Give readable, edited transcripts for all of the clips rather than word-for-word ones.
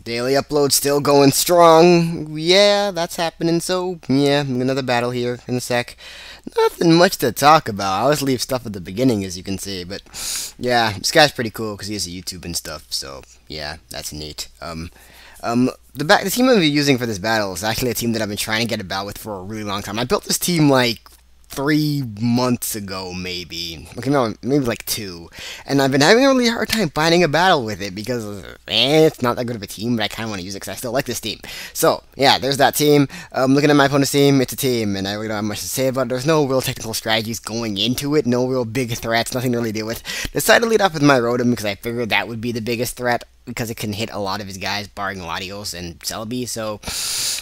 Daily upload still going strong. Yeah, that's happening. So, yeah, another battle here in a sec. Nothing much to talk about. I always leave stuff at the beginning, as you can see. But, yeah, this guy's pretty cool because he has a YouTube and stuff. So, yeah, that's neat. The team I'm using for this battle is actually a team that I've been trying to get a battle with for a really long time. I built this team, like, 3 months ago, maybe. Okay, no, maybe like 2. And I've been having a really hard time finding a battle with it because, it's not that good of a team, but I kind of want to use it because I still like this team. So, yeah, there's that team. Looking at my opponent's team, it's a team, and I really don't have much to say about it. There's no real technical strategies going into it, no real big threats, nothing to really deal with. Decided to lead off with my Rotom because I figured that would be the biggest threat, because it can hit a lot of his guys, barring Latios and Celebi. So,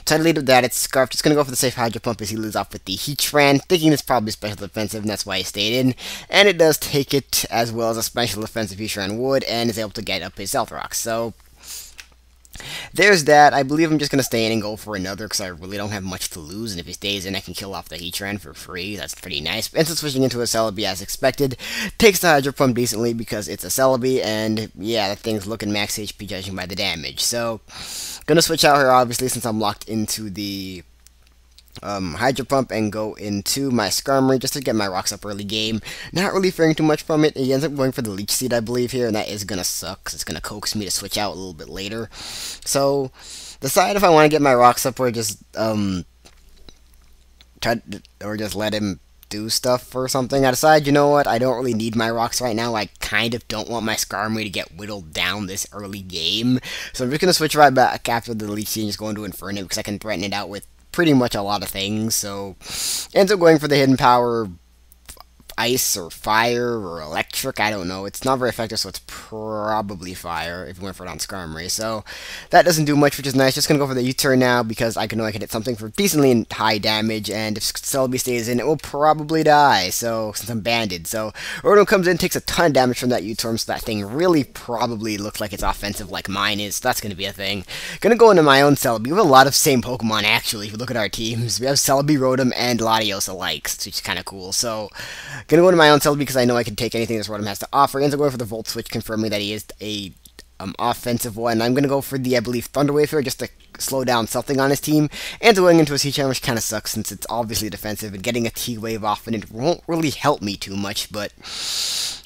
try to lead with that. It's Scarf. Just going to go for the safe Hydro Pump as he leads off with the Heatran, thinking it's probably special defensive, and that's why he stayed in. And it does take it as well as a special defensive Heatran would, and is able to get up his Stealth Rock. So, there's that. I believe I'm just going to stay in and go for another because I really don't have much to lose, and if he stays in, I can kill off the Heatran for free. That's pretty nice. Instant switching into a Celebi as expected. Takes the Hydro Pump decently because it's a Celebi, and yeah, that thing's looking max HP judging by the damage. So, gonna switch out here, obviously, since I'm locked into the Hydro Pump and go into my Skarmory just to get my rocks up early game. Not really fearing too much from it. He ends up going for the Leech Seed, I believe, here, and that is gonna suck because it's gonna coax me to switch out a little bit later. So, decide if I want to get my rocks up or just just let him do stuff or something. I decide, you know what, I don't really need my rocks right now. I kind of don't want my Skarmory to get whittled down this early game. So I'm just gonna switch right back after the Leech Seed and just go into Inferno because I can threaten it out with pretty much a lot of things. So ends up going for the hidden power, ice or fire or electric, I don't know. It's not very effective, so it's probably fire if we went for it on Skarmory. So that doesn't do much, which is nice. Just gonna go for the U-turn now because I know I can hit something for decently high damage, and if Celebi stays in, it will probably die. So since I'm banded, so Rotom comes in, takes a ton of damage from that U-turn, so that thing really probably looks like it's offensive like mine is. So that's gonna be a thing. Gonna go into my own Celebi. We have a lot of same Pokemon actually. If you look at our teams, we have Celebi, Rotom, and Latios alike, which is kind of cool. So gonna go into my own Celebi because I know I can take anything this Rotom has to offer. He ends up going for the Volt Switch, confirming that he is a offensive one. I'm gonna go for the, I believe, Thunder Wave here just to slow down something on his team. And going into his Heatran, which kind of sucks since it's obviously defensive, and getting a T-Wave off and it won't really help me too much, but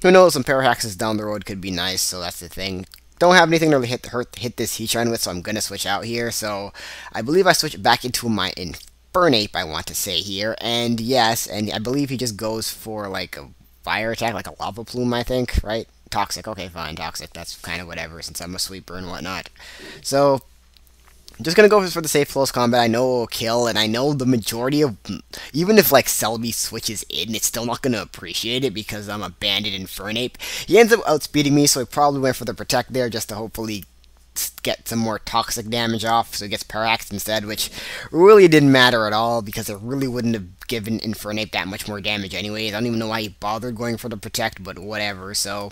who knows, some Parahaxes down the road could be nice, so that's the thing. Don't have anything to really hit this Heatran with, so I'm gonna switch out here. So I believe I switch back into my Infernape, I want to say here, and yes, and I believe he just goes for like a fire attack, like a lava plume, I think, right? Toxic, okay, fine, toxic, that's kind of whatever, since I'm a sweeper and whatnot. So, I'm just gonna go for the safe close combat. I know it will kill, and I know the majority of, even if like Celebi switches in, it's still not gonna appreciate it because I'm a banded Infernape. He ends up outspeeding me, so he probably went for the protect there just to hopefully get some more toxic damage off, so he gets Paraxed instead, which really didn't matter at all because it really wouldn't have given Infernape that much more damage anyways. I don't even know why he bothered going for the protect, but whatever. So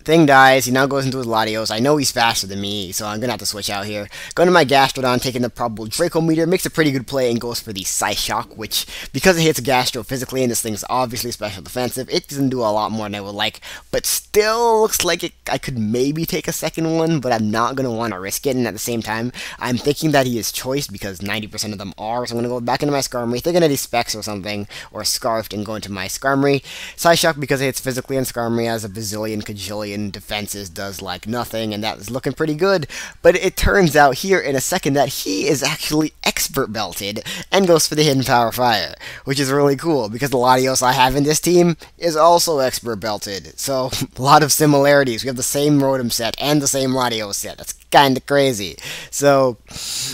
thing dies. He now goes into his Latios. I know he's faster than me, so I'm gonna have to switch out here. Going to my Gastrodon, taking the probable Draco Meteor, makes a pretty good play and goes for the Psyshock, which, because it hits Gastro physically and this thing's obviously special defensive, it doesn't do a lot more than I would like, but still looks like I could maybe take a second one, but I'm not gonna want to risk it, and at the same time, I'm thinking that he is choiced because 90% of them are, so I'm gonna go back into my Skarmory, thinking that he's Specs or something, or Scarfed, and go into my Skarmory. Psyshock, because it hits physically, and Skarmory has a bazillion, kajillion defenses, does like nothing, and that is looking pretty good. But it turns out here in a second that he is actually expert belted and goes for the hidden power fire, which is really cool because the Latios I have in this team is also expert belted. So a lot of similarities. We have the same Rotom set and the same Latios set. That's kind of crazy. So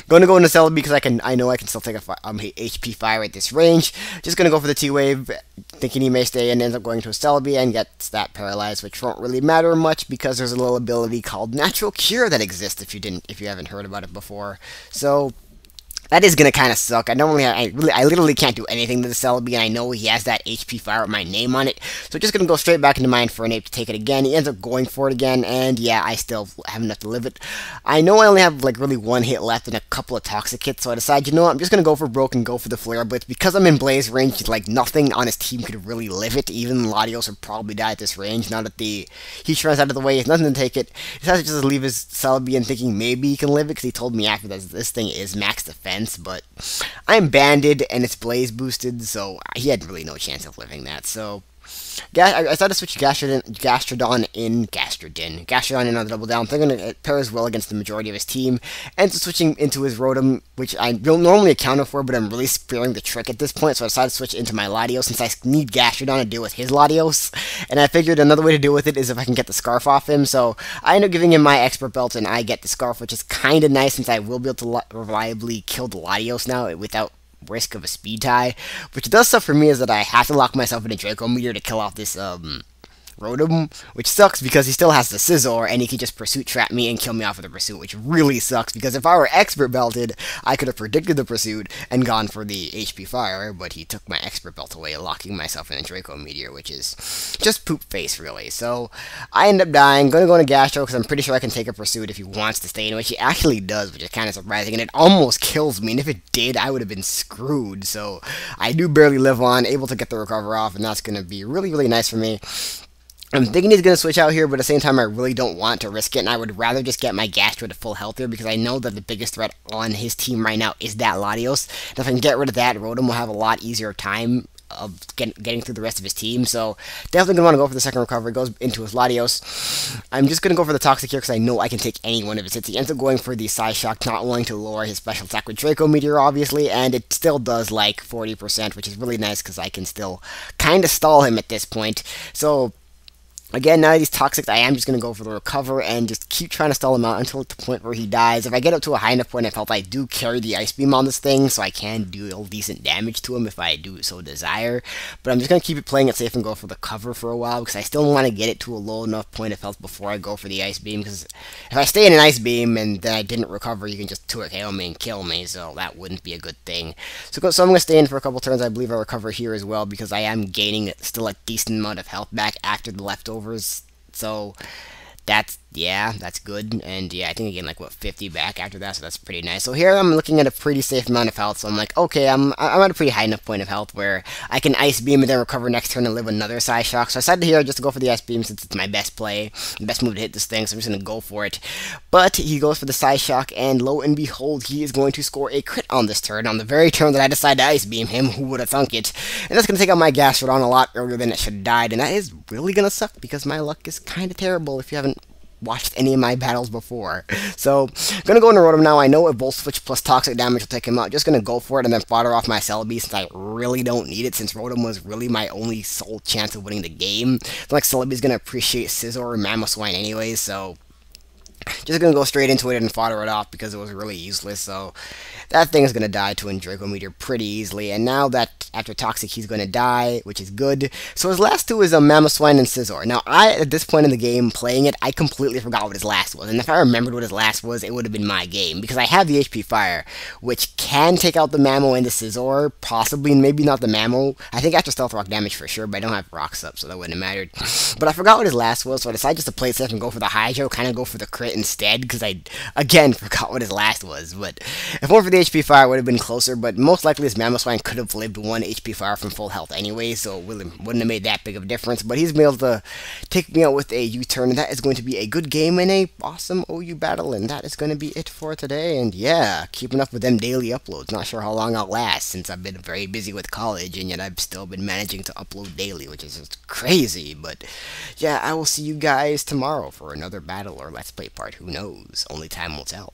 going to go into Celebi because I know I can still take a HP fire at this range. Just going to go for the T-Wave, thinking he may stay in, ends up going to a Celebi and gets that paralyzed, which won't really matter much because there's a little ability called Natural Cure that exists if you haven't heard about it before. So That is gonna kind of suck. I don't really, I literally can't do anything to the Celebi, and I know he has that HP fire with my name on it. So just gonna go straight back into my Infernape to take it again. He ends up going for it again, and yeah, I still have enough to live it. I know I only have like really one hit left and a couple of toxic hits, so I decided, you know what, I'm just gonna go for broke and go for the Flare Blitz because I'm in Blaze range. Like nothing on his team could really live it. Even Latios would probably die at this range. Now that the Heat runs out of the way, he has nothing to take it. He decides to just leave his Celebi and thinking maybe he can live it because he told me after that this thing is max defense. But I'm banded and it's blaze boosted, so he had really no chance of living that. So I decided to switch Gastrodon in on the double down, thinking it pairs well against the majority of his team, and switching into his Rotom, which I don't normally account for, but I'm really sparing the trick at this point, so I decided to switch into my Latios since I need Gastrodon to deal with his Latios, and I figured another way to deal with it is if I can get the Scarf off him, so I end up giving him my Expert Belt, and I get the Scarf, which is kind of nice since I will be able to reliably kill the Latios now without risk of a speed tie, which does suck for me is that I have to lock myself in a Draco Meteor to kill off this Rotom, which sucks because he still has the Scizor, and he can just Pursuit Trap me and kill me off with a Pursuit, which really sucks, because if I were Expert Belted, I could have predicted the Pursuit and gone for the HP Fire, but he took my Expert Belt away, locking myself in a Draco Meteor, which is just poop face, really. So, I end up dying, gonna go into Gastro, because I'm pretty sure I can take a Pursuit if he wants to stay in, which he actually does, which is kind of surprising, and it almost kills me, and if it did, I would have been screwed, so I do barely live on, able to get the Recover off, and that's gonna be really, really nice for me. I'm thinking he's going to switch out here, but at the same time, I really don't want to risk it, and I would rather just get my Gastro to full health here, because I know that the biggest threat on his team right now is that Latios, and if I can get rid of that, Rotom will have a lot easier time of getting through the rest of his team, so definitely going to want to go for the second recovery. Goes into his Latios. I'm just going to go for the Toxic here, because I know I can take any one of his hits. He ends up going for the Psyshock, not wanting to lower his special attack with Draco Meteor, obviously, and it still does like 40%, which is really nice, because I can still kind of stall him at this point, so again, now that he's toxic, I am just going to go for the recover and just keep trying to stall him out until at the point where he dies. If I get up to a high enough point of health, I do carry the Ice Beam on this thing, so I can deal decent damage to him if I do so desire. But I'm just going to keep it playing it safe and go for the cover for a while, because I still want to get it to a low enough point of health before I go for the Ice Beam, because if I stay in an Ice Beam and then I didn't recover, you can just 2-KO me and kill me, so that wouldn't be a good thing. So I'm going to stay in for a couple turns. I believe I recover here as well, because I am gaining still a decent amount of health back after the leftovers. So that's good, and yeah, I think I gained like what 50 back after that, so that's pretty nice. So here I'm looking at a pretty safe amount of health, so I'm like, okay, I'm at a pretty high enough point of health where I can Ice Beam and then recover next turn and live another Psyshock. So I decided here just to go for the Ice Beam since it's my best play, the best move to hit this thing, so I'm just gonna go for it. But he goes for the Psyshock, and lo and behold, he is going to score a crit on this turn, on the very turn that I decide to Ice Beam him. Who would have thunk it? And that's gonna take out my Gastrodon a lot earlier than it should have died, and that is really gonna suck because my luck is kind of terrible if you haven't watched any of my battles before. So, gonna go into Rotom now. I know a Volt Switch plus Toxic damage will take him out. Just gonna go for it and then fodder off my Celebi since I really don't need it, since Rotom was really my only sole chance of winning the game. So, like, Celebi's gonna appreciate Scizor or Mamoswine anyways, so just gonna go straight into it and fodder it off because it was really useless, so that thing is gonna die to a Draco Meteor pretty easily, and now that after Toxic he's gonna die, which is good. So his last two is Mamoswine and Scizor. Now at this point in the game playing it, I completely forgot what his last was, and if I remembered what his last was, it would have been my game, because I have the HP Fire, which can take out the Mamo and the Scizor, possibly, and maybe not the Mamo. I think after Stealth Rock damage for sure, but I don't have Rocks up, so that wouldn't have mattered. But I forgot what his last was, so I decided just to play it safe and go for the Hydro, kind of go for the crit instead, because I, again, forgot what his last was. But if it weren't for the HP Fire, it would have been closer, but most likely his Mamoswine could have lived one HP Fire from full health anyway, so it wouldn't have made that big of a difference. But he's been able to take me out with a U-turn, and that is going to be a good game and a awesome OU battle, and that is going to be it for today. And yeah, keeping up with them daily uploads. Not sure how long I'll last, since I've been very busy with college, and yet I've still been managing to upload daily, which is just crazy. But yeah, I will see you guys tomorrow for another battle or Let's Play part. Who knows? Only time will tell.